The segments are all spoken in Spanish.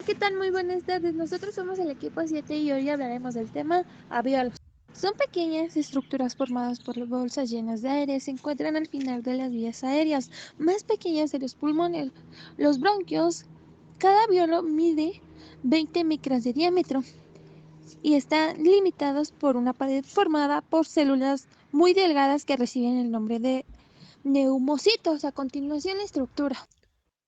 ¿qué tal? Muy buenas tardes. Nosotros somos el equipo 7 y hoy hablaremos del tema alvéolos. Son pequeñas estructuras formadas por bolsas llenas de aire. Se encuentran al final de las vías aéreas, más pequeñas de los pulmones. Los bronquios, cada alvéolo mide 20 micras de diámetro y están limitados por una pared formada por células muy delgadas que reciben el nombre de neumocitos. A continuación, la estructura.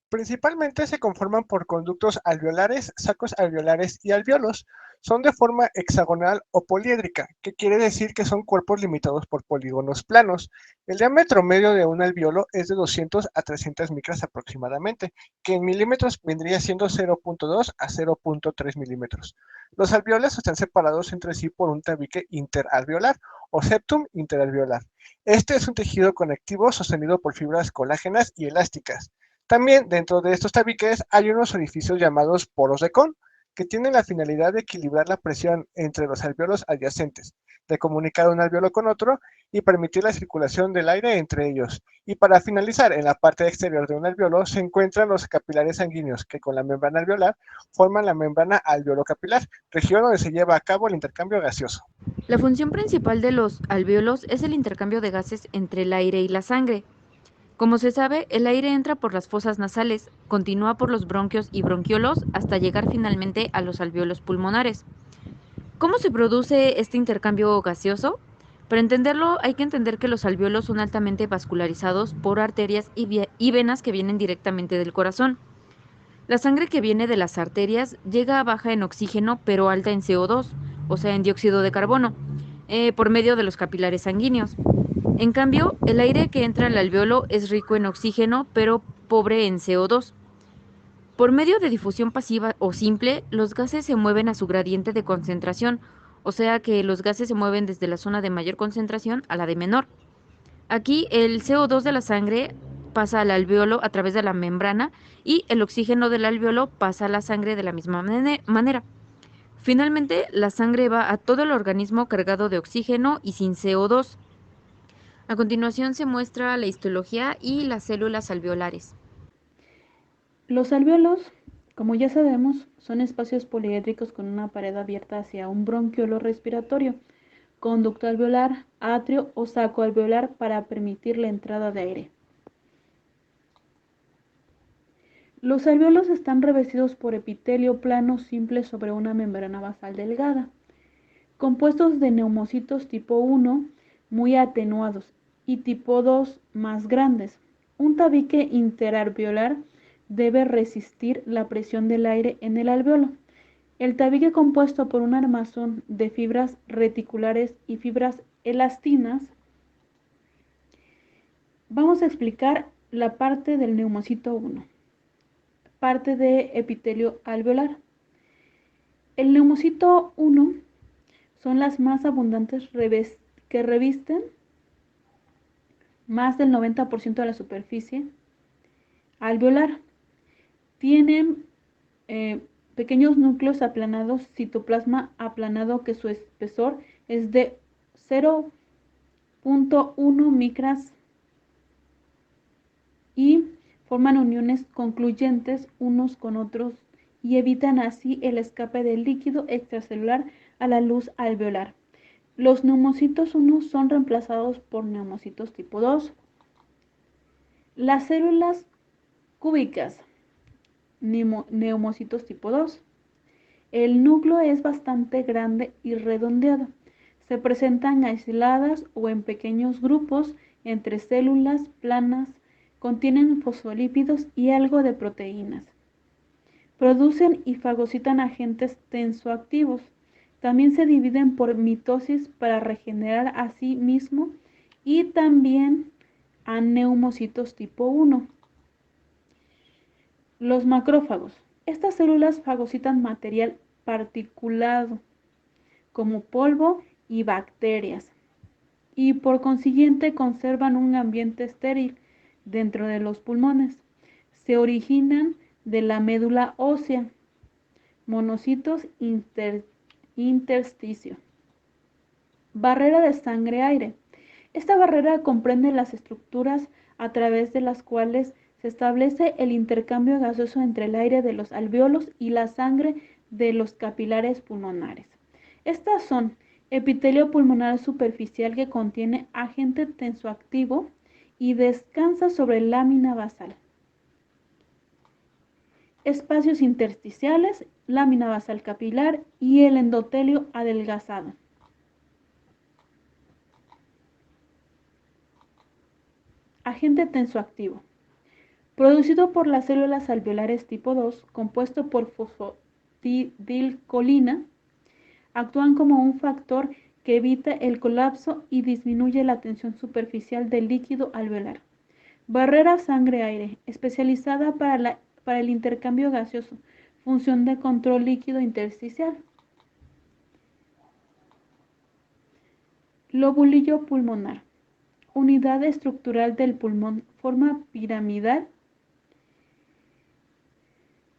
Principalmente se conforman por conductos alveolares, sacos alveolares y alvéolos. Son de forma hexagonal o poliédrica, que quiere decir que son cuerpos limitados por polígonos planos. El diámetro medio de un alvéolo es de 200 a 300 micras aproximadamente, que en milímetros vendría siendo 0.2 a 0.3 milímetros. Los alvéolos están separados entre sí por un tabique interalveolar o septum interalveolar. Este es un tejido conectivo sostenido por fibras colágenas y elásticas. También dentro de estos tabiques hay unos orificios llamados poros de Kohn, que tienen la finalidad de equilibrar la presión entre los alvéolos adyacentes, de comunicar un alvéolo con otro y permitir la circulación del aire entre ellos. Y para finalizar, en la parte exterior de un alvéolo se encuentran los capilares sanguíneos, que con la membrana alveolar forman la membrana alveolo-capilar, región donde se lleva a cabo el intercambio gaseoso. La función principal de los alvéolos es el intercambio de gases entre el aire y la sangre. Como se sabe, el aire entra por las fosas nasales, continúa por los bronquios y bronquiolos hasta llegar finalmente a los alvéolos pulmonares. ¿Cómo se produce este intercambio gaseoso? Para entenderlo, hay que entender que los alvéolos son altamente vascularizados por arterias y venas que vienen directamente del corazón. La sangre que viene de las arterias llega baja en oxígeno, pero alta en CO2, o sea, en dióxido de carbono, por medio de los capilares sanguíneos. En cambio, el aire que entra al alvéolo es rico en oxígeno, pero pobre en CO2. Por medio de difusión pasiva o simple, los gases se mueven a su gradiente de concentración, o sea que los gases se mueven desde la zona de mayor concentración a la de menor. Aquí el CO2 de la sangre pasa al alvéolo a través de la membrana y el oxígeno del alvéolo pasa a la sangre de la misma manera. Finalmente, la sangre va a todo el organismo cargado de oxígeno y sin CO2. A continuación se muestra la histología y las células alveolares. Los alvéolos, como ya sabemos, son espacios poliédricos con una pared abierta hacia un bronquiolo respiratorio, conducto alveolar, atrio o saco alveolar para permitir la entrada de aire. Los alvéolos están revestidos por epitelio plano simple sobre una membrana basal delgada, compuestos de neumocitos tipo 1 muy atenuados y tipo 2 más grandes. Un tabique interalveolar debe resistir la presión del aire en el alvéolo. El tabique compuesto por un armazón de fibras reticulares y fibras elastinas. Vamos a explicar la parte del neumocito 1, parte de epitelio alveolar. El neumocito 1 son las más abundantes que revisten más del 90% de la superficie alveolar. Tienen pequeños núcleos aplanados, citoplasma aplanado que su espesor es de 0.1 micras y forman uniones concluyentes unos con otros y evitan así el escape del líquido extracelular a la luz alveolar. Los neumocitos 1 son reemplazados por neumocitos tipo 2. Las células cúbicas, neumocitos tipo 2. El núcleo es bastante grande y redondeado. Se presentan aisladas o en pequeños grupos entre células planas, contienen fosfolípidos y algo de proteínas. Producen y fagocitan agentes tensoactivos. También se dividen por mitosis para regenerar a sí mismo y también a neumocitos tipo 1. Los macrófagos. Estas células fagocitan material particulado como polvo y bacterias y por consiguiente conservan un ambiente estéril dentro de los pulmones. Se originan de la médula ósea, monocitos intersticio. Barrera de sangre-aire. Esta barrera comprende las estructuras a través de las cuales Se establece el intercambio gaseoso entre el aire de los alvéolos y la sangre de los capilares pulmonares. Estas son epitelio pulmonar superficial, que contiene agente tensoactivo y descansa sobre lámina basal. Espacios intersticiales, lámina basal capilar y el endotelio adelgazado. Agente tensoactivo. Producido por las células alveolares tipo 2, compuesto por fosfatidilcolina, actúan como un factor que evita el colapso y disminuye la tensión superficial del líquido alveolar. Barrera sangre-aire, especializada para el intercambio gaseoso, función de control líquido intersticial. Lobulillo pulmonar, unidad estructural del pulmón, forma piramidal.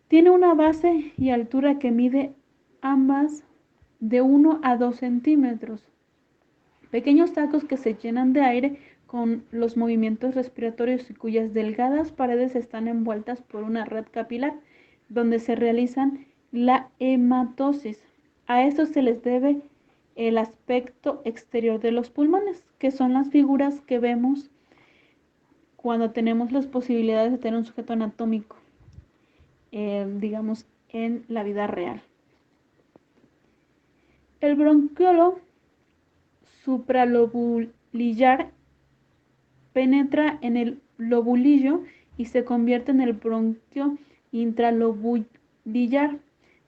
Tiene una base y altura que mide ambas de 1 a 2 centímetros. Pequeños sacos que se llenan de aire con los movimientos respiratorios y cuyas delgadas paredes están envueltas por una red capilar, donde se realizan la hematosis. A esto se les debe el aspecto exterior de los pulmones, que son las figuras que vemos cuando tenemos las posibilidades de tener un sujeto anatómico, digamos, en la vida real. El bronquiolo supralobulillar penetra en el lobulillo y se convierte en el bronquio intralobulillar.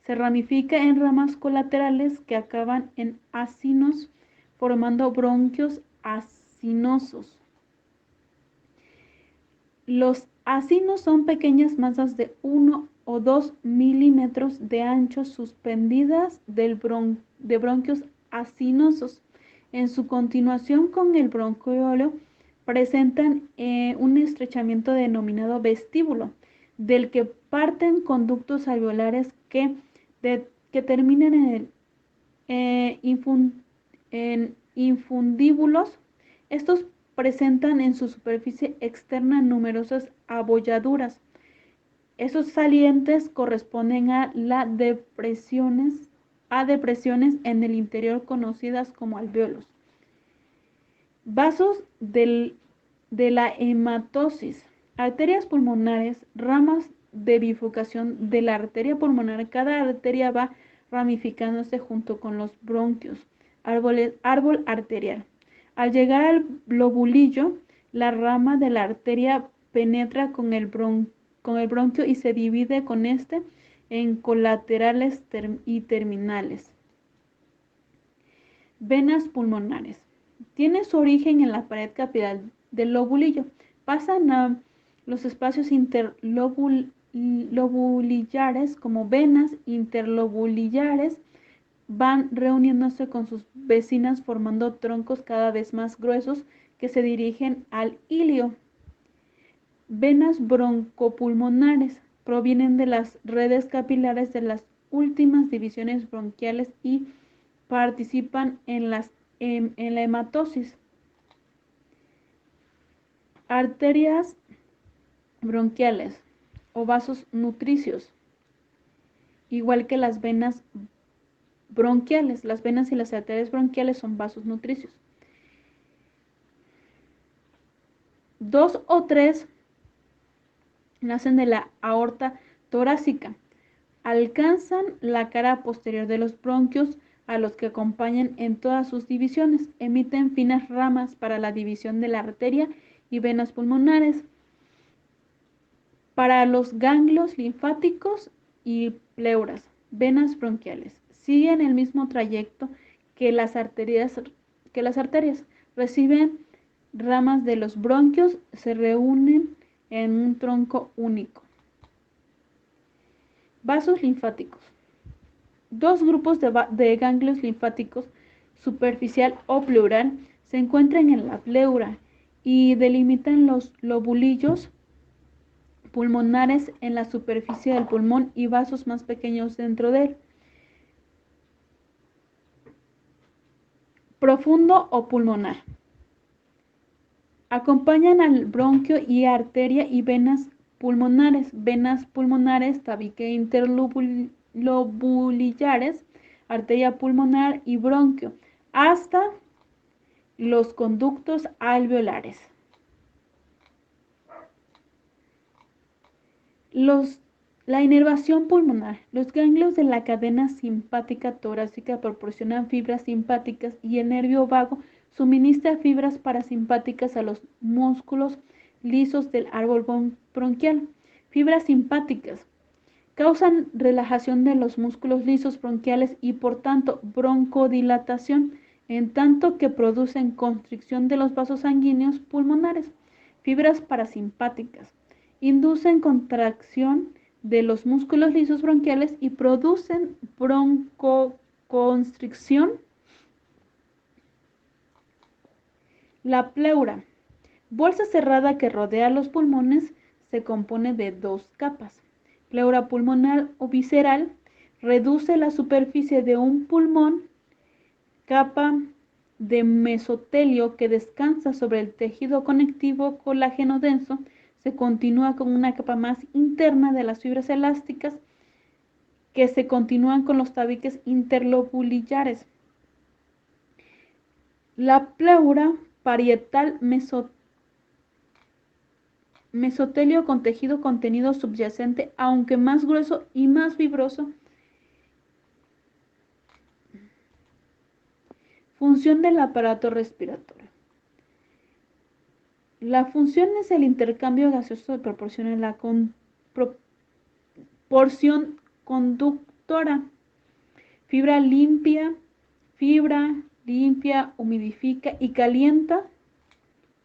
Se ramifica en ramas colaterales que acaban en acinos, formando bronquios acinosos. Los acinos son pequeñas masas de 1 o 2 milímetros de ancho suspendidas de bronquios acinosos. En su continuación con el bronquiolo presentan un estrechamiento denominado vestíbulo, del que parten conductos alveolares que terminan en infundíbulos. Estos presentan en su superficie externa numerosas abolladuras. Esos salientes corresponden a depresiones en el interior conocidas como alvéolos. Vasos de la hematosis. Arterias pulmonares, ramas de bifurcación de la arteria pulmonar. Cada arteria va ramificándose junto con los bronquios. Árbol arterial. Al llegar al lobulillo, la rama de la arteria penetra con el bronquio y se divide con este en colaterales y terminales. Venas pulmonares. Tiene su origen en la pared capilar del lobulillo. Pasan a los espacios interlobulillares como venas interlobulillares. Van reuniéndose con sus vecinas formando troncos cada vez más gruesos que se dirigen al ilio. Venas broncopulmonares provienen de las redes capilares de las últimas divisiones bronquiales y participan en la hematosis. Arterias bronquiales o vasos nutricios, igual que las venas bronquiales. Las venas y las arterias bronquiales son vasos nutricios. 2 o 3 nacen de la aorta torácica. Alcanzan la cara posterior de los bronquios, a los que acompañan en todas sus divisiones. Emiten finas ramas para la división de la arteria y venas pulmonares, para los ganglios linfáticos y pleuras. Venas bronquiales siguen el mismo trayecto que las arterias. Reciben ramas de los bronquios, se reúnen en un tronco único. Vasos linfáticos. 2 grupos de ganglios linfáticos, superficial o pleural, se encuentran en la pleura y delimitan los lobulillos pulmonares en la superficie del pulmón y vasos más pequeños dentro de él. Profundo o pulmonar. Acompañan al bronquio y arteria y venas pulmonares, venas pulmonares, tabique interlobulillares, arteria pulmonar y bronquio, hasta los conductos alveolares. La inervación pulmonar. Los ganglios de la cadena simpática torácica proporcionan fibras simpáticas y el nervio vago suministra fibras parasimpáticas a los músculos lisos del árbol bronquial. Fibras simpáticas causan relajación de los músculos lisos bronquiales y por tanto broncodilatación, en tanto que producen constricción de los vasos sanguíneos pulmonares. Fibras parasimpáticas inducen contracción de los músculos lisos bronquiales y producen broncoconstricción. La pleura, bolsa cerrada que rodea los pulmones, se compone de dos capas. Pleura pulmonar o visceral reduce la superficie de un pulmón, capa de mesotelio que descansa sobre el tejido conectivo colágeno denso. Se continúa con una capa más interna de las fibras elásticas que se continúan con los tabiques interlobulillares. La pleura parietal mesotelio con tejido contenido subyacente, aunque más grueso y más fibroso. Función del aparato respiratorio. La función es el intercambio gaseoso de proporción en la porción conductora. Fibra limpia, humidifica y calienta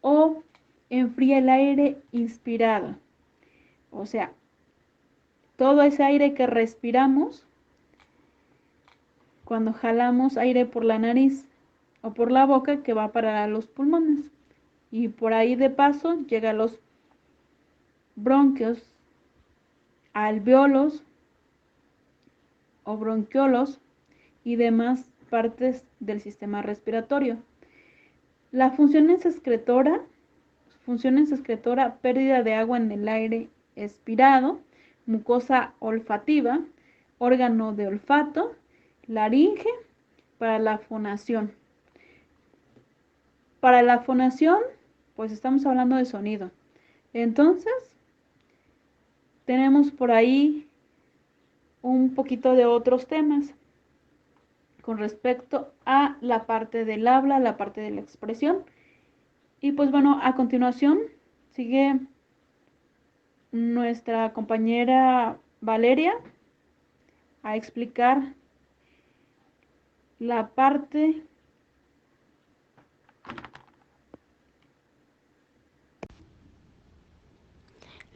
o enfría el aire inspirado. O sea, todo ese aire que respiramos, cuando jalamos aire por la nariz o por la boca, que va para los pulmones. Y por ahí de paso llega a los bronquios, alvéolos o bronquiolos y demás partes del sistema respiratorio. La función es excretora, pérdida de agua en el aire expirado, mucosa olfativa, órgano de olfato, laringe para la fonación. Para la fonación, pues estamos hablando de sonido. Entonces, tenemos por ahí un poquito de otros temas con respecto a la parte del habla, la parte de la expresión. Y pues bueno, a continuación sigue nuestra compañera Valeria a explicar la parte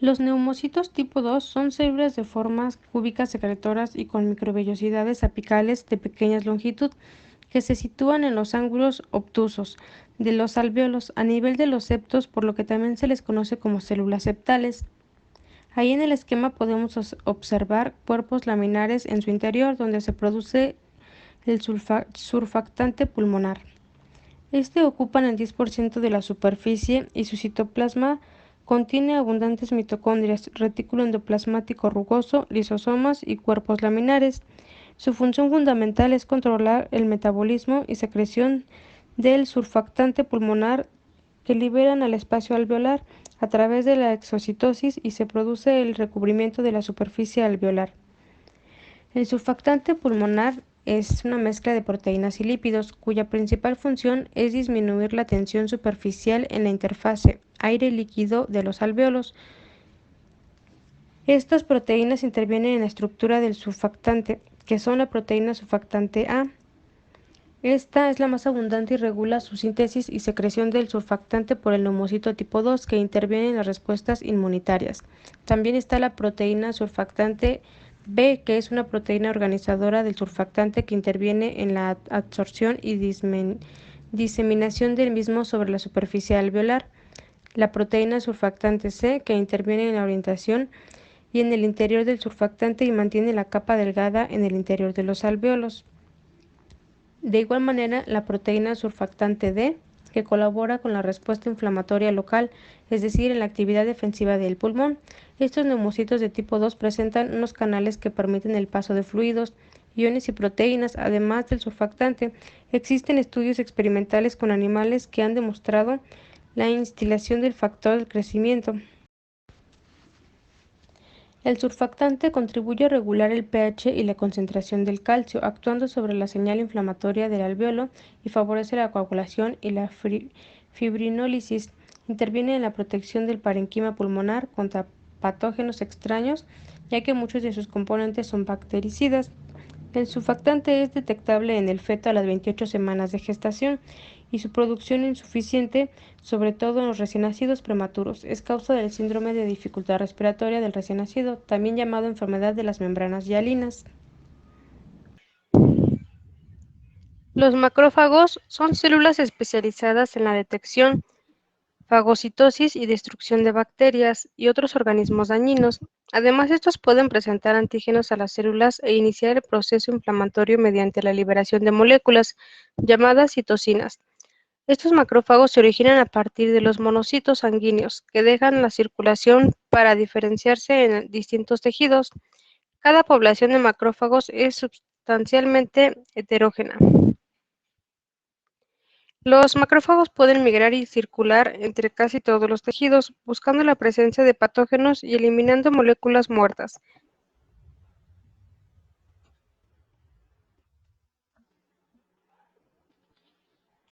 Los neumocitos tipo 2 son células de formas cúbicas secretoras y con microvellosidades apicales de pequeña longitud que se sitúan en los ángulos obtusos de los alvéolos a nivel de los septos, por lo que también se les conoce como células septales. Ahí en el esquema podemos observar cuerpos laminares en su interior donde se produce el surfactante pulmonar. Este ocupa el 10% de la superficie y su citoplasma contiene abundantes mitocondrias, retículo endoplasmático rugoso, lisosomas y cuerpos laminares. Su función fundamental es controlar el metabolismo y secreción del surfactante pulmonar que liberan al espacio alveolar a través de la exocitosis y se produce el recubrimiento de la superficie alveolar. El surfactante pulmonar es una mezcla de proteínas y lípidos cuya principal función es disminuir la tensión superficial en la interfase aire-líquido de los alvéolos. Estas proteínas intervienen en la estructura del surfactante, que son la proteína surfactante A. Esta es la más abundante y regula su síntesis y secreción del surfactante por el neumocito tipo 2, que interviene en las respuestas inmunitarias. También está la proteína surfactante B, que es una proteína organizadora del surfactante que interviene en la absorción y diseminación del mismo sobre la superficie alveolar. La proteína surfactante C, que interviene en la orientación y en el interior del surfactante y mantiene la capa delgada en el interior de los alvéolos. De igual manera, la proteína surfactante D, que colabora con la respuesta inflamatoria local, es decir, en la actividad defensiva del pulmón. Estos neumocitos de tipo 2 presentan unos canales que permiten el paso de fluidos, iones y proteínas, además del surfactante. Existen estudios experimentales con animales que han demostrado la instilación del factor del crecimiento. El surfactante contribuye a regular el pH y la concentración del calcio, actuando sobre la señal inflamatoria del alveolo y favorece la coagulación y la fibrinólisis. Interviene en la protección del parenquima pulmonar contra patógenos extraños, ya que muchos de sus componentes son bactericidas. El surfactante es detectable en el feto a las 28 semanas de gestación y su producción insuficiente, sobre todo en los recién nacidos prematuros, es causa del síndrome de dificultad respiratoria del recién nacido, también llamado enfermedad de las membranas hialinas. Los macrófagos son células especializadas en la detección, fagocitosis y destrucción de bacterias y otros organismos dañinos. Además, estos pueden presentar antígenos a las células e iniciar el proceso inflamatorio mediante la liberación de moléculas llamadas citocinas. Estos macrófagos se originan a partir de los monocitos sanguíneos, que dejan la circulación para diferenciarse en distintos tejidos. Cada población de macrófagos es sustancialmente heterógena. Los macrófagos pueden migrar y circular entre casi todos los tejidos, buscando la presencia de patógenos y eliminando moléculas muertas.